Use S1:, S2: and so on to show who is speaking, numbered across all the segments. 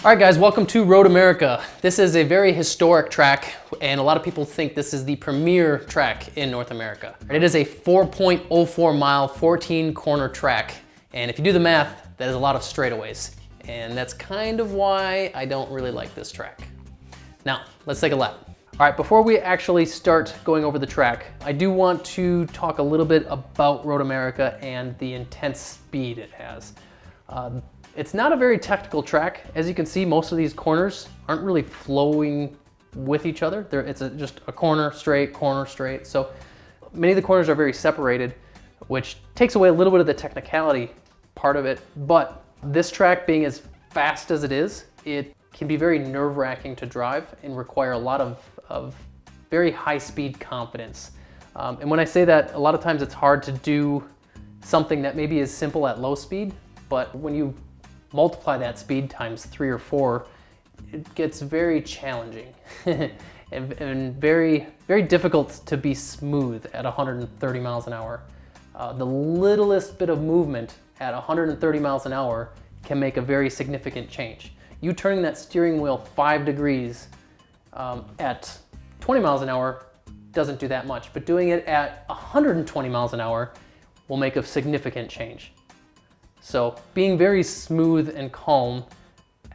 S1: All right guys, welcome to Road America. This is a very historic track and a lot of people think this is the premier track in North America. It is a 4.04 mile, 14 corner track. And if you do the math, that is a lot of straightaways. And that's kind of why I don't really like this track. Now, let's take a lap. All right, before we actually start going over the track, I do want to talk a little bit about Road America and the intense speed it has. It's not a very technical track. As you can see, most of these corners aren't really flowing with each other. It's just a corner straight. So many of the corners are very separated, which takes away a little bit of the technicality part of it. But this track being as fast as it is, it can be very nerve-wracking to drive and require a lot of very high-speed confidence. And when I say that, a lot of times it's hard to do something that maybe is simple at low speed, but when you multiply that speed times 3 or 4, it gets very challenging and very, very difficult to be smooth at 130 miles an hour. The littlest bit of movement at 130 miles an hour can make a very significant change. You turning that steering wheel 5 degrees at 20 miles an hour doesn't do that much, but doing it at 120 miles an hour will make a significant change. So being very smooth and calm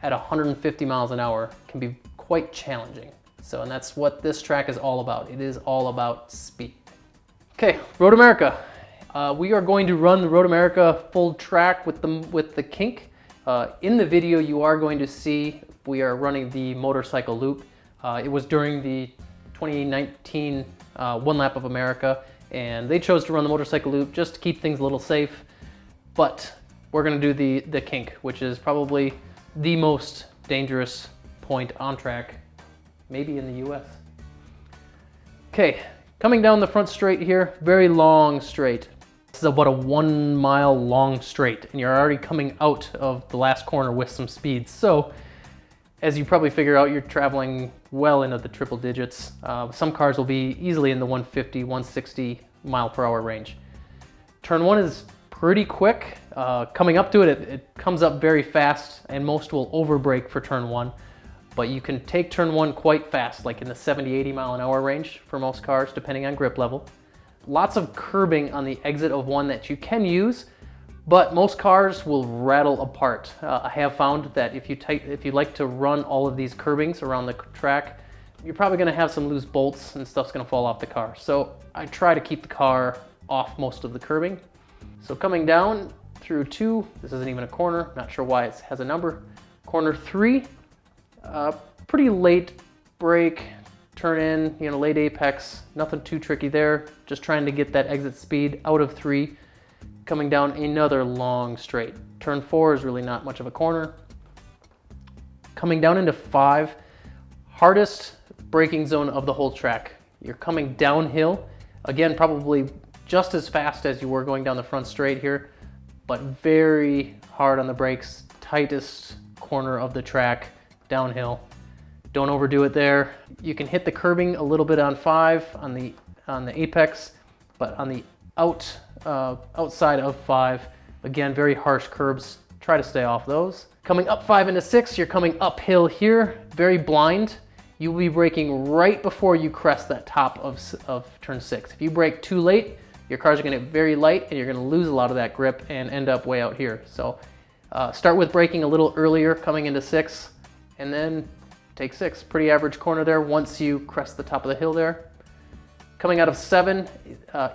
S1: at 150 miles an hour can be quite challenging. And that's what this track is all about. It is all about speed. Okay, Road America. We are going to run the Road America full track with the kink. In the video, you are going to see we are running the motorcycle loop. It was during the 2019 One Lap of America, and they chose to run the motorcycle loop just to keep things a little safe. But we're gonna do the kink, which is probably the most dangerous point on track, maybe in the US. Okay, coming down the front straight here, very long straight. This is about a 1 mile long straight, and you're already coming out of the last corner with some speed. So, as you probably figure out, you're traveling well into the triple digits. Some cars will be easily in the 150, 160 mile per hour range. Turn 1 is pretty quick. Coming up to it, it comes up very fast, and most will overbrake for turn 1. But you can take turn 1 quite fast, like in the 70, 80 mile an hour range for most cars, depending on grip level. Lots of curbing on the exit of 1 that you can use, but most cars will rattle apart. I have found that if you like to run all of these curbings around the track, you're probably gonna have some loose bolts and stuff's gonna fall off the car. So I try to keep the car off most of the curbing. So coming down through 2, this isn't even a corner, not sure why it has a number. Corner 3, pretty late brake, turn in, late apex, nothing too tricky there. Just trying to get that exit speed out of 3. Coming down another long straight. Turn 4 is really not much of a corner. Coming down into 5, hardest braking zone of the whole track. You're coming downhill, again, probably just as fast as you were going down the front straight here, but very hard on the brakes, tightest corner of the track, downhill. Don't overdo it there. You can hit the curbing a little bit on 5 on the apex, but on the outside of 5, again, very harsh curbs. Try to stay off those. Coming up 5 into 6, you're coming uphill here, very blind. You will be braking right before you crest that top of turn 6. If you brake too late, your cars are gonna get very light and you're gonna lose a lot of that grip and end up way out here. So start with braking a little earlier coming into 6, and then take 6. Pretty average corner there once you crest the top of the hill there. Coming out of 7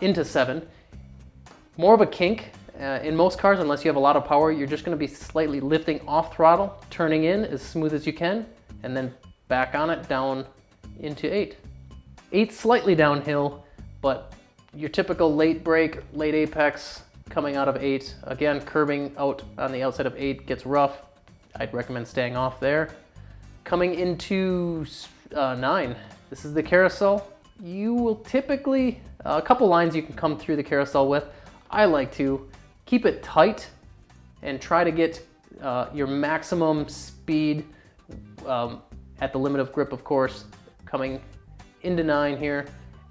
S1: into 7, more of a kink. In most cars, unless you have a lot of power, you're just gonna be slightly lifting off throttle, turning in as smooth as you can, and then back on it down into 8. 8's slightly downhill, but your typical late brake, late apex coming out of 8. Again, curbing out on the outside of 8 gets rough. I'd recommend staying off there. Coming into 9, this is the carousel. You will typically, a couple lines you can come through the carousel with. I like to keep it tight and try to get your maximum speed at the limit of grip, of course, coming into 9 here,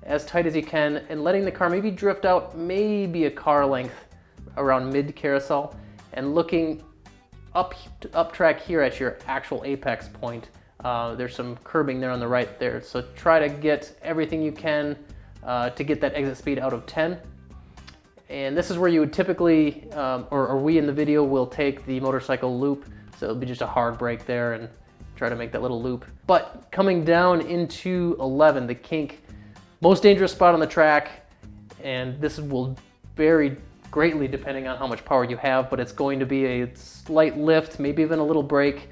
S1: as tight as you can, and letting the car maybe drift out maybe a car length around mid carousel, and looking up track here at your actual apex point, there's some curbing there on the right there. So try to get everything you can to get that exit speed out of 10. And this is where you would typically, or we in the video will take the motorcycle loop. So it'll be just a hard brake there and try to make that little loop. But coming down into 11, the kink, most dangerous spot on the track, and this will vary greatly depending on how much power you have, but it's going to be a slight lift, maybe even a little brake.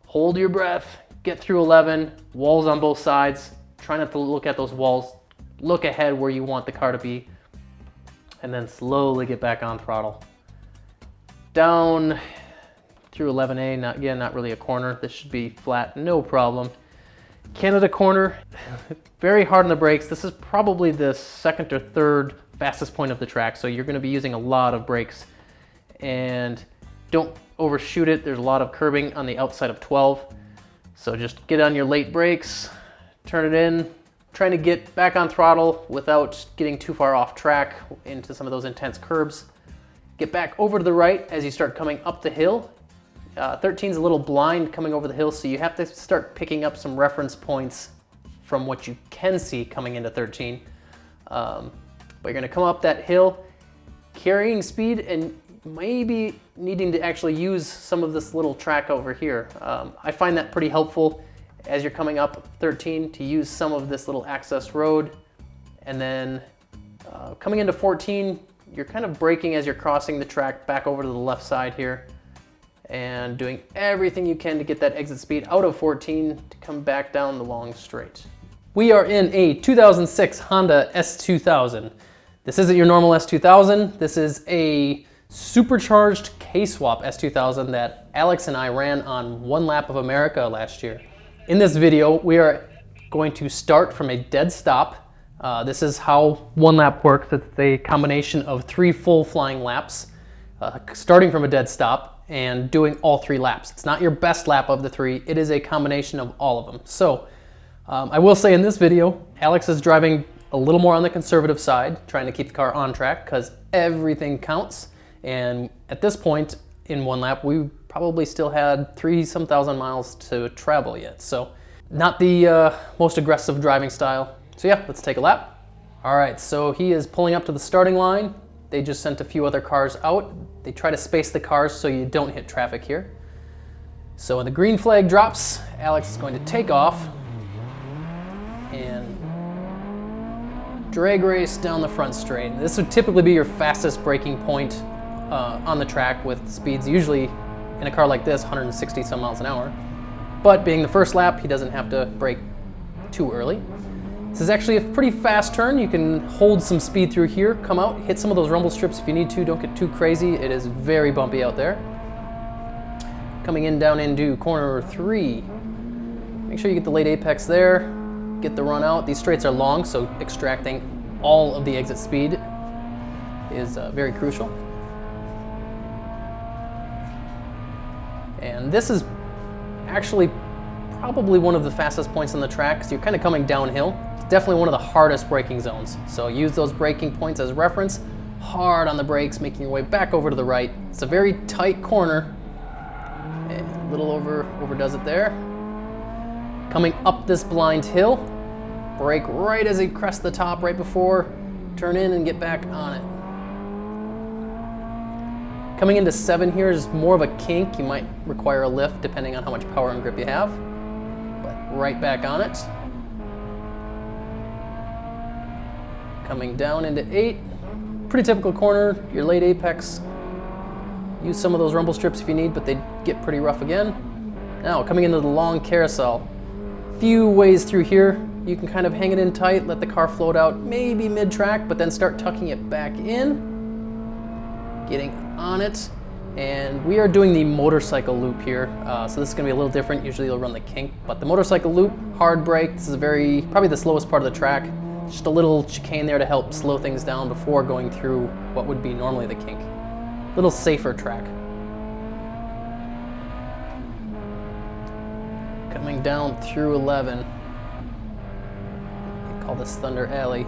S1: Hold your breath, get through 11, walls on both sides. Try not to look at those walls. Look ahead where you want the car to be, and then slowly get back on throttle. Down through 11A, again, not really a corner. This should be flat, no problem. Canada corner, very hard on the brakes. This is probably the second or third fastest point of the track, so you're going to be using a lot of brakes. And don't overshoot it. There's a lot of curbing on the outside of 12. So just get on your late brakes, turn it in, trying to get back on throttle without getting too far off track into some of those intense curbs. Get back over to the right as you start coming up the hill. 13's a little blind coming over the hill, so you have to start picking up some reference points from what you can see coming into 13. But you're gonna come up that hill, carrying speed and maybe needing to actually use some of this little track over here. I find that pretty helpful as you're coming up 13 to use some of this little access road. And then coming into 14, you're kind of braking as you're crossing the track back over to the left side here and doing everything you can to get that exit speed out of 14 to come back down the long straight. We are in a 2006 Honda S2000. This isn't your normal S2000. This is a supercharged K-Swap S2000 that Alex and I ran on One Lap of America last year. In this video, we are going to start from a dead stop. This is how One Lap works. It's a combination of 3 full flying laps, starting from a dead stop and doing all 3 laps. It's not your best lap of the 3. It is a combination of all of them. So I will say in this video, Alex is driving a little more on the conservative side, trying to keep the car on track because everything counts. And at this point in one lap, we probably still had 3-some thousand miles to travel yet. So not the most aggressive driving style. So yeah, let's take a lap. All right, so he is pulling up to the starting line. They just sent a few other cars out. They try to space the cars so you don't hit traffic here. So when the green flag drops, Alex is going to take off and drag race down the front straight. This would typically be your fastest braking point on the track with speeds usually in a car like this, 160 some miles an hour. But being the first lap, he doesn't have to brake too early. This is actually a pretty fast turn. You can hold some speed through here, come out, hit some of those rumble strips if you need to. Don't get too crazy. It is very bumpy out there. Coming in down into corner 3. Make sure you get the late apex there. Get the run out. These straights are long, so extracting all of the exit speed is very crucial. And this is actually probably one of the fastest points on the track because you're kind of coming downhill. It's definitely one of the hardest braking zones. So use those braking points as reference. Hard on the brakes, making your way back over to the right. It's a very tight corner. And a little overdoes it there. Coming up this blind hill. Brake right as he crests the top right before. Turn in and get back on it. Coming into 7 here is more of a kink. You might require a lift depending on how much power and grip you have. But right back on it. Coming down into 8. Pretty typical corner, your late apex. Use some of those rumble strips if you need, but they get pretty rough again. Now, coming into the long carousel. Few ways through here. You can kind of hang it in tight, let the car float out maybe mid-track, but then start tucking it back in. Getting on it. And we are doing the motorcycle loop here. So this is gonna be a little different. Usually you'll run the kink, but the motorcycle loop, hard brake. This is probably the slowest part of the track. Just a little chicane there to help slow things down before going through what would be normally the kink. Little safer track. Coming down through 11. They call this Thunder Alley.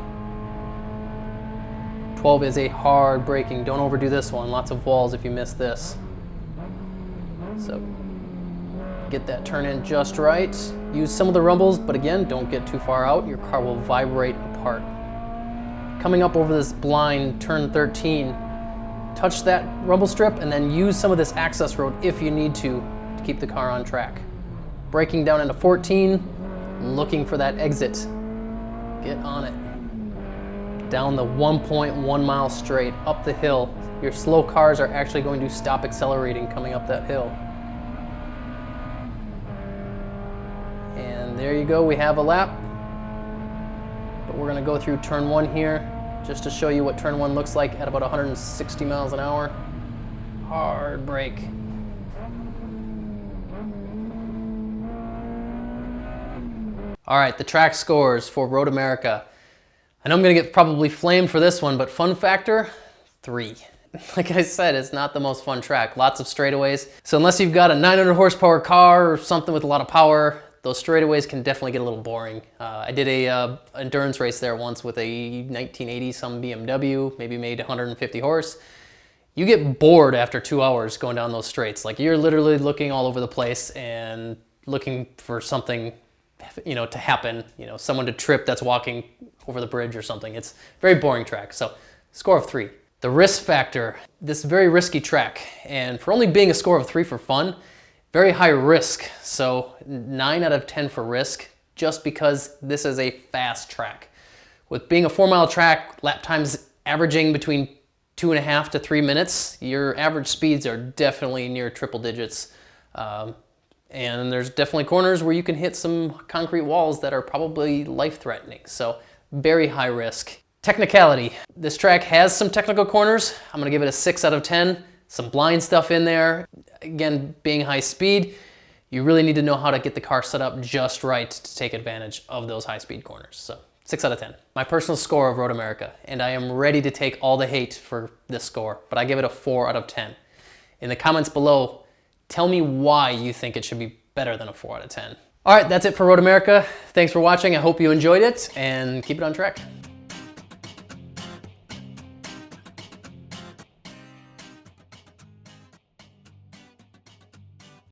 S1: 12 is a hard braking. Don't overdo this one. Lots of walls if you miss this. So get that turn in just right. Use some of the rumbles, but again, don't get too far out. Your car will vibrate apart. Coming up over this blind, turn 13, touch that rumble strip and then use some of this access road if you need to keep the car on track. Braking down into 14, looking for that exit. Get on it. Down the 1.1 mile straight, up the hill. Your slow cars are actually going to stop accelerating coming up that hill. And there you go, we have a lap. But we're gonna go through turn 1 here, just to show you what turn 1 looks like at about 160 miles an hour. Hard brake. All right, the track scores for Road America. I know I'm gonna get probably flamed for this one, but fun factor, 3. Like I said, it's not the most fun track. Lots of straightaways. So unless you've got a 900 horsepower car or something with a lot of power, those straightaways can definitely get a little boring. I did a endurance race there once with a 1980 some BMW, maybe made 150 horse. You get bored after 2 hours going down those straights. Like you're literally looking all over the place and looking for something, to happen. Someone to trip that's walking over the bridge or something. It's a very boring track. So score of 3. The risk factor, this very risky track, and for only being a score of 3 for fun, very high risk, so 9 out of 10 for risk, just because this is a fast track. With being a 4-mile track, lap times averaging between 2.5 to 3 minutes, your average speeds are definitely near triple digits. And there's definitely corners where you can hit some concrete walls that are probably life-threatening, so very high risk. Technicality, this track has some technical corners. I'm gonna give it a 6 out of 10. Some blind stuff in there. Again, being high speed, you really need to know how to get the car set up just right to take advantage of those high speed corners. So 6 out of 10. My personal score of Road America, and I am ready to take all the hate for this score, but I give it a 4 out of 10. In the comments below, tell me why you think it should be better than a 4 out of 10. All right, that's it for Road America. Thanks for watching. I hope you enjoyed it, and keep it on track.